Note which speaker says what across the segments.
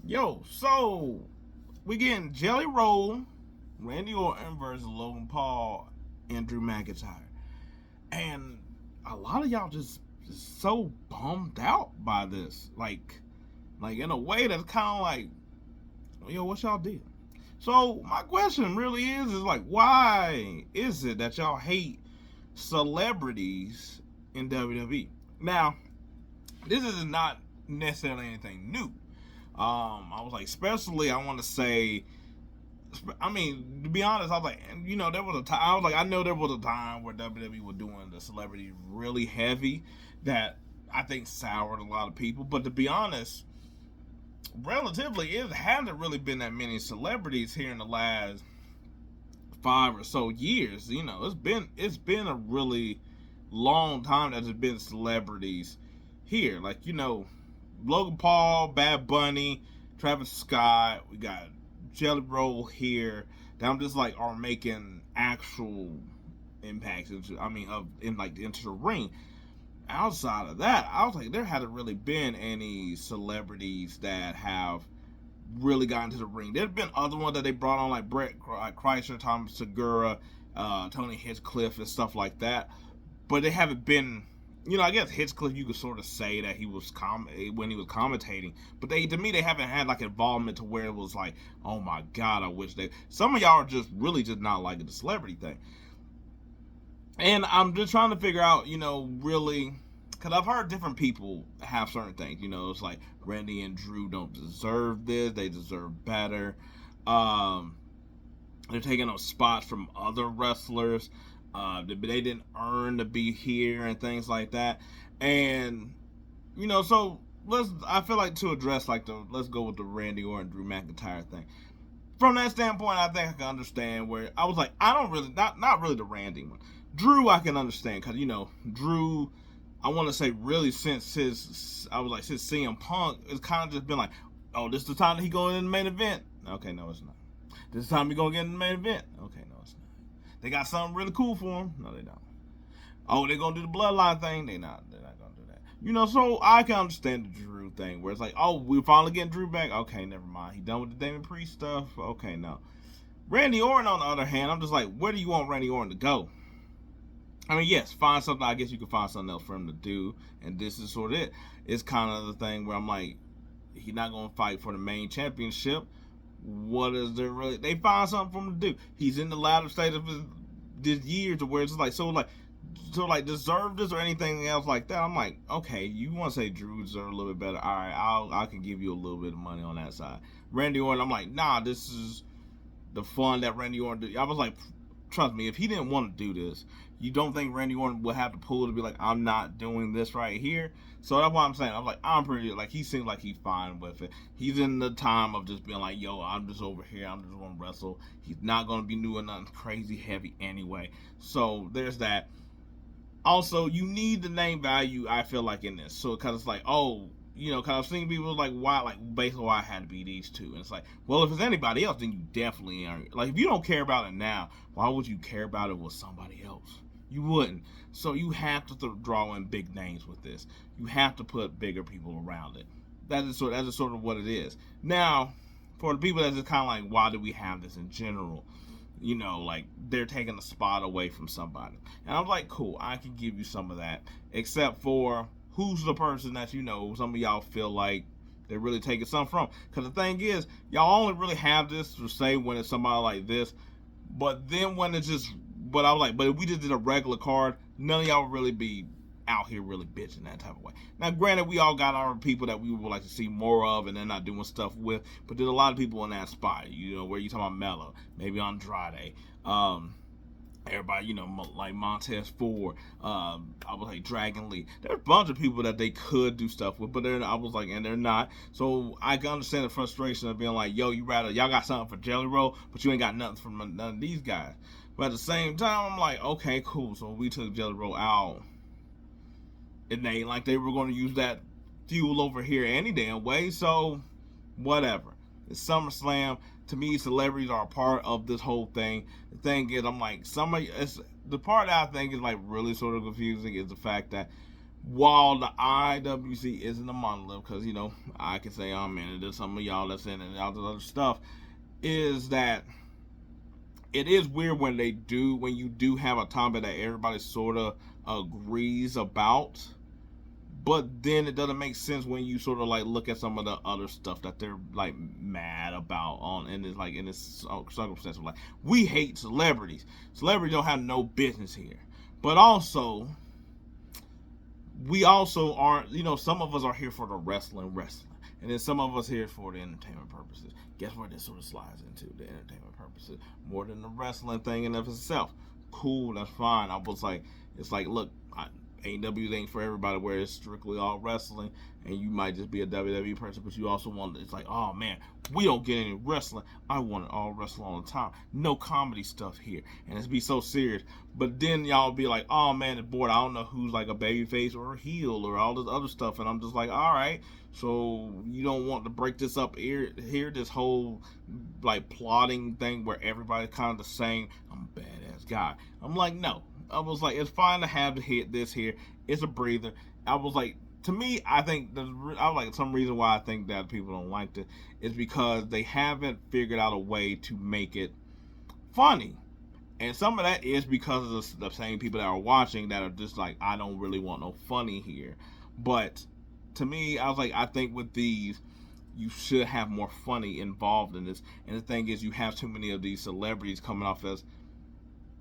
Speaker 1: Yo, so we getting JELLYRoll, Randy Orton versus Logan Paul and Drew McIntyre. And a lot of y'all just so bummed out by this. Like in a way that's kind of like, yo, what y'all did? So my question really is like, why is it that y'all hate celebrities in WWE? Now, this is not necessarily anything new. I was like, especially I want to say, I mean, to be honest, I was like, there was a time. I was like, I know there was a time where WWE was doing the celebrity really heavy, that I think soured a lot of people. But to be honest, relatively, it hasn't really been that many celebrities here in the last 5 or so years. It's been a really long time that there's been celebrities here. Like, Logan Paul, Bad Bunny, Travis Scott. We got JELLYRoll here. That I'm just like are making actual impacts into the ring. Outside of that, I was like, there hasn't really been any celebrities that have really gotten to the ring. There's been other ones that they brought on, like Brett Kreischer, Tom Segura, Tony Hinchcliffe, and stuff like that. But they haven't been. I guess Hinchcliffe, you could sort of say that he was when he was commentating, but to me, they haven't had like involvement to where it was like, oh my god, I wish they. Some of y'all are just really just not liking the celebrity thing, and I'm just trying to figure out, really, because I've heard different people have certain things. It's like Randy and Drew don't deserve this; they deserve better. Um, they're taking up spots from other wrestlers. They didn't earn to be here and things like that. And so I feel like to address let's go with the Randy Orton Drew McIntyre thing. From that standpoint, I think I can understand where I was like, I don't really not really the Randy one. Drew, I can understand because Drew, I want to say really since since CM Punk, it's kind of just been like, oh, this is the time that he going in the main event. Okay, no, it's not. This is the time he gonna get in the main event. Okay, no, it's not. They got something really cool for him. No, they don't. Oh, they're gonna do the bloodline thing. They're not gonna do that. So I can understand the Drew thing where it's like, oh, we're finally getting Drew back. Okay, never mind. He done with the Damon Priest stuff. Okay, no. Randy Orton, on the other hand, I'm just like, where do you want Randy Orton to go? I mean, yes, find something. I guess you can find something else for him to do, and this is sort of it. It's kind of the thing where I'm like, he's not gonna fight for the main championship. What is there really? They find something for him to do. He's in the latter state of this year to where it's like deserve this or anything else like that. I'm like, okay, you want to say Drew deserves a little bit better? All right, I can give you a little bit of money on that side. Randy Orton, I'm like, nah, this is the fun that Randy Orton did. I was like, trust me, if he didn't want to do this, you don't think Randy Orton would have to pull to be like, I'm not doing this right here? So that's why I'm saying, I'm like, I'm pretty, like, he seems like he's fine with it. He's in the time of just being like, yo, I'm just over here, I'm just going to wrestle. He's not going to be doing nothing crazy heavy anyway. So there's that. Also, you need the name value, I feel like, in this. So, because it's like, oh, because I've seen people like, why, like, basically why I had to be these two. And it's like, well, if it's anybody else, then you definitely aren't. Like, if you don't care about it now, why would you care about it with somebody else? You wouldn't. So you have to draw in big names with this. You have to put bigger people around it. That is sort of what it is. Now, for the people that's just kind of like, why do we have this in general? Like they're taking a spot away from somebody. And I'm like, cool, I can give you some of that. Except for who's the person that some of y'all feel like they're really taking something from. Because the thing is, y'all only really have this to say when it's somebody like this. But then when it's just, but I was like, but if we just did a regular card, none of y'all would really be out here really bitching that type of way. Now, granted, we all got our people that we would like to see more of and they're not doing stuff with, but there's a lot of people in that spot, where you talking about Mello, maybe Andrade, everybody, like Montez Ford, I was like Dragon Lee. There's a bunch of people that they could do stuff with, but I was like, and they're not. So I can understand the frustration of being like, yo, y'all got something for JELLYRoll, but you ain't got nothing from none of these guys. But at the same time, I'm like, okay, cool. So we took JELLYRoll out. It ain't like they were going to use that fuel over here any damn way. So whatever. It's SummerSlam. To me, celebrities are a part of this whole thing. The thing is, I'm like, the part that I think is like really sort of confusing is the fact that while the IWC isn't a monolith, because I can say I'm in it, there's some of y'all that's in it and all this other stuff, is that it is weird when you do have a topic that everybody sort of agrees about, but then it doesn't make sense when you sort of like look at some of the other stuff that they're like mad about on, and it's like in this circumstance of like, we hate celebrities. Celebrities don't have no business here. But also, we also aren't, some of us are here for the wrestling, and then some of us here for the entertainment purposes. Guess where this sort of slides into the entertainment purposes more than the wrestling thing in of itself. Cool, that's fine. I was like, it's like, look, AEW ain't for everybody where it's strictly all wrestling, and you might just be a WWE person, but you also want, it's like, oh man, we don't get any wrestling. I want it all wrestling all the time. No comedy stuff here, and it's be so serious. But then y'all be like, oh man, it's bored. I don't know who's like a babyface or a heel or all this other stuff, and I'm just like, all right, so you don't want to break this up here, this whole like plotting thing where everybody's kind of the same. I'm a badass guy. I'm like, no. I was like, it's fine to have this here. It's a breather. I was like, to me, I think some reason why I think that people don't like it is because they haven't figured out a way to make it funny. And some of that is because of the same people that are watching that are just like, I don't really want no funny here. But to me, I was like, I think with these, you should have more funny involved in this. And the thing is, you have too many of these celebrities coming off as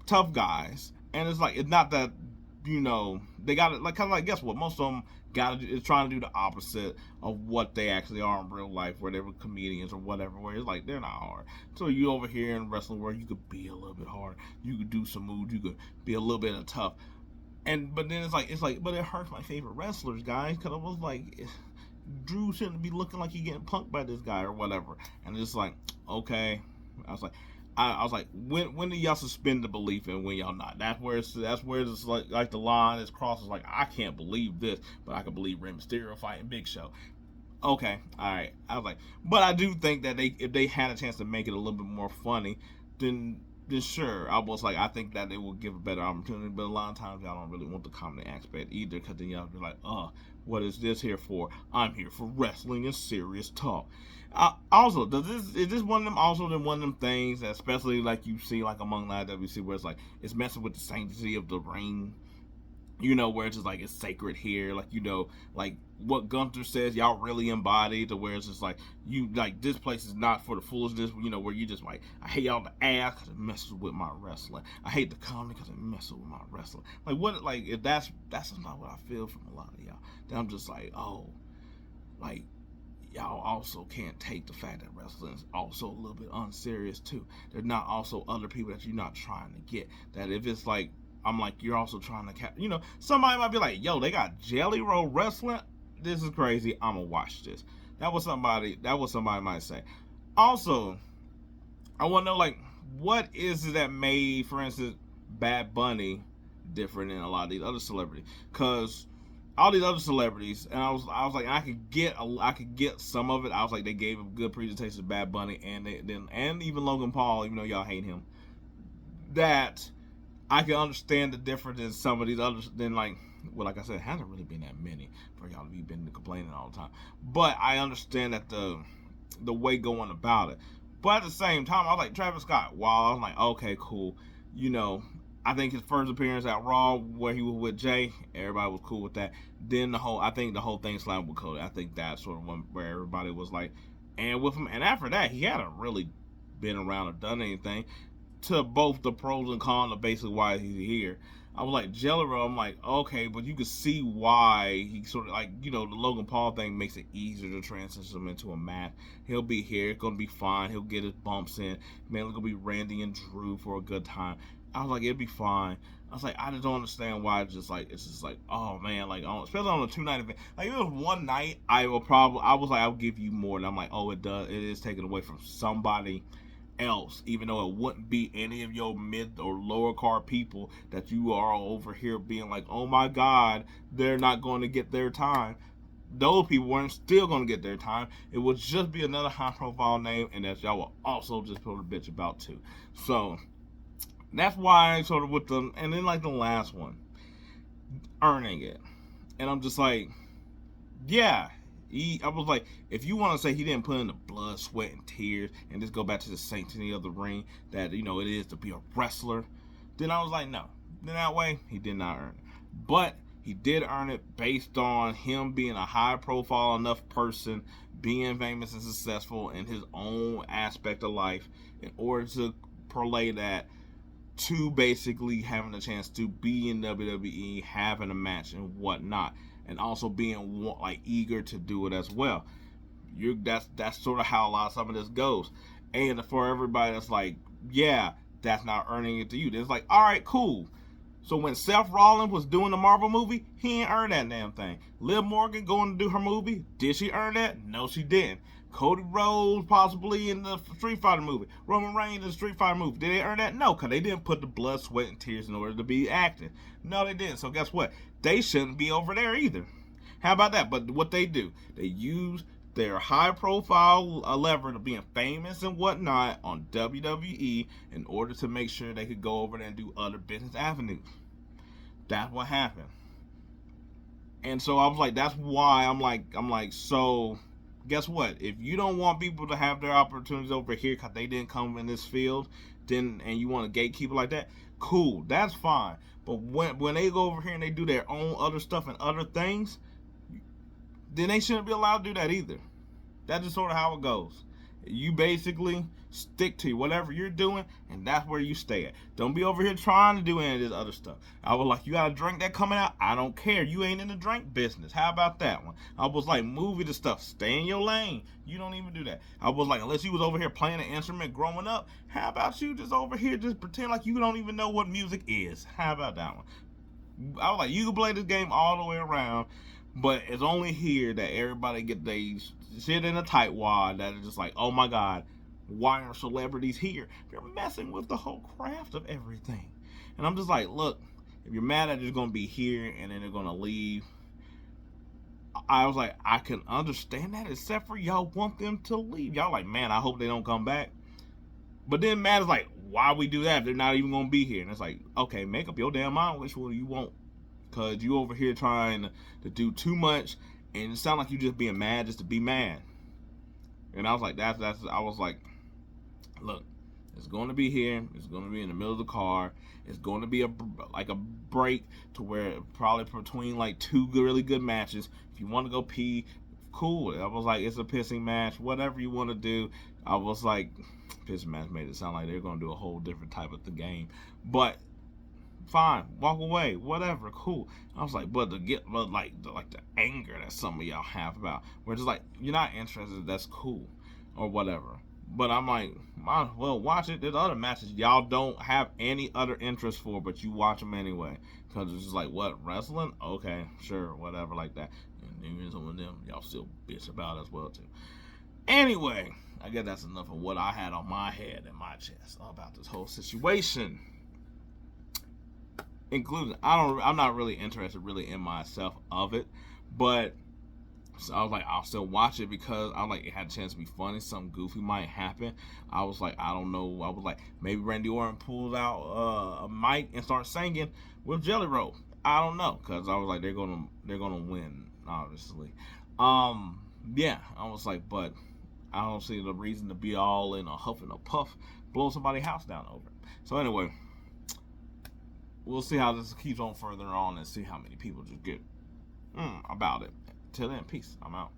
Speaker 1: tough guys. And it's like, it's not that, they got it, like, kind of like, guess what? Most of them is trying to do the opposite of what they actually are in real life, where they were comedians or whatever, where it's like, they're not hard. So you over here in wrestling where you could be a little bit harder. You could do some moves. You could be a little bit of tough. But then it's like, but it hurts my favorite wrestlers, guys, because it was like, Drew shouldn't be looking like he getting punked by this guy or whatever. And it's like, okay. I was like, when do y'all suspend the belief and when y'all not? That's where it's like the line is crossed. It's like, I can't believe this, but I can believe Rey Mysterio fighting Big Show. Okay, all right. I was like, but I do think that if they had a chance to make it a little bit more funny, then sure. I was like, I think that they will give a better opportunity. But a lot of times y'all don't really want the comedy aspect either, because then y'all be like, what is this here for? I'm here for wrestling and serious talk. Also, is this one of them things that, especially like you see like among the IWC, where it's like it's messing with the sanctity of the ring, where it's just like it's sacred here, like like what Gunther says, y'all really embody, to where it's just like this place is not for the foolishness, where you just like, I hate y'all the ass because it messes with my wrestling. I hate the comedy because it messes with my wrestling. Like what? Like if that's not what I feel from a lot of y'all. Then I'm just like, oh, like, y'all also can't take the fact that wrestling is also a little bit unserious too. There's not also other people that you're not trying to get. That if it's like, I'm like, you're also trying to somebody might be like, yo, they got JELLYRoll wrestling. This is crazy. I'm gonna watch this. That was somebody might say. Also, I want to know, like, what is it that made, for instance, Bad Bunny different than a lot of these other celebrities? Because all these other celebrities, and I was like, I could get some of it. I was like, they gave a good presentation to Bad Bunny, and even Logan Paul, even though y'all hate him, that I can understand the difference in some of these others. Then like I said, it hasn't really been that many for y'all to be complaining all the time. But I understand that the way going about it. But at the same time, I was like, Travis Scott. Wow, I was like, okay, cool. I think his first appearance at Raw, where he was with Jay, everybody was cool with that. Then I think the whole thing slammed with Cody. I think that's sort of one where everybody was like, and with him. And after that, he hadn't really been around or done anything. To both the pros and cons of basically why he's here. I was like, JELLYRoll, I'm like, okay, but you can see why he sort of like, the Logan Paul thing makes it easier to transition him into a match. He'll be here, it's gonna be fine. He'll get his bumps in. Man, it's gonna be Randy and Drew for a good time. I was like, it'd be fine. I was like, I just don't understand why it's just like, oh man, like, especially on a 2-night event. Like, if it was one night, I was like, I'll give you more. And I'm like, oh, it is taken away from somebody else, even though it wouldn't be any of your mid or lower card people that you are over here being like, oh my God, they're not going to get their time. Those people weren't still going to get their time. It would just be another high profile name, and that y'all will also just put a bitch about too. So that's why sort of with them. And then like the last one, earning it. And I'm just like, yeah. I was like, if you want to say he didn't put in the blood, sweat, and tears, and just go back to the sanctity of the ring that, you know, it is to be a wrestler, then I was like, no. Then that way, he did not earn it. But he did earn it based on him being a high-profile enough person, being famous and successful in his own aspect of life, in order to parlay that to basically having a chance to be in WWE, having a match and whatnot, and also being like eager to do it as well. That's sort of how a lot of some of this goes. And for everybody that's like, yeah, that's not earning it to you. It's like, all right, cool. So when Seth Rollins was doing the Marvel movie, he ain't earned that damn thing. Liv Morgan going to do her movie, did she earn that? No, she didn't. Cody Rhodes possibly in the Street Fighter movie. Roman Reigns in the Street Fighter movie. Did they earn that? No, because they didn't put the blood, sweat, and tears in order to be acting. No, they didn't. So guess what? They shouldn't be over there either. How about that? But what they do, they use their high-profile lever to being famous and whatnot on WWE in order to make sure they could go over there and do other business avenues. That's what happened. And so I was like, that's why I'm like, so guess what? If you don't want people to have their opportunities over here because they didn't come in this field, then and you want to gatekeep like that, cool, that's fine. But when they go over here and they do their own other stuff and other things, then they shouldn't be allowed to do that either. That's just sort of how it goes. You basically stick to whatever you're doing, and that's where you stay at. Don't be over here trying to do any of this other stuff. I was like, you got a drink that coming out? I don't care. You ain't in the drink business. How about that one? I was like, movie the stuff. Stay in your lane. You don't even do that. I was like, unless you was over here playing an instrument growing up, how about you just over here just pretend like you don't even know what music is? How about that one? I was like, you can play this game all the way around, but it's only here that everybody get they shit in a tightwad that is just like, oh my God, why are celebrities here? They're messing with the whole craft of everything. And I'm just like, look, if you're mad that they're going to be here and then they're going to leave, I was like, I can understand that, except for y'all want them to leave. Y'all like, man, I hope they don't come back. But then Matt is like, why we do that if they're not even going to be here? And it's like, okay, make up your damn mind which one you want. Because you over here trying to do too much, and it sounds like you just being mad just to be mad. And I was like, I was like, look, it's going to be here. It's going to be in the middle of the car. It's going to be a break to where probably between like two really good matches. If you want to go pee, cool. I was like, it's a pissing match. Whatever you want to do. I was like, pissing match made it sound like they're going to do a whole different type of the game. But fine, walk away, whatever, cool. I was like, but the anger that some of y'all have about, where it's like, you're not interested, that's cool, or whatever. But I'm like, might as well watch it. There's other matches y'all don't have any other interest for, but you watch them anyway. Because it's just like, what, wrestling? Okay, sure, whatever, like that. And even some of them, y'all still bitch about as well, too. Anyway, I guess that's enough of what I had on my head and my chest about this whole situation. Including, I'm not really interested really in myself of it, but so I was like, I'll still watch it because I like it had a chance to be funny. Something goofy might happen. I was like, I don't know. I was like, maybe Randy Orton pulls out a mic and starts singing with JELLYRoll. I don't know, because I was like, they're gonna win, obviously. Yeah, I was like, but I don't see the reason to be all in a huff and a puff, blow somebody's house down over it. So anyway, we'll see how this keeps on further on and see how many people just get about it. Till then, peace. I'm out.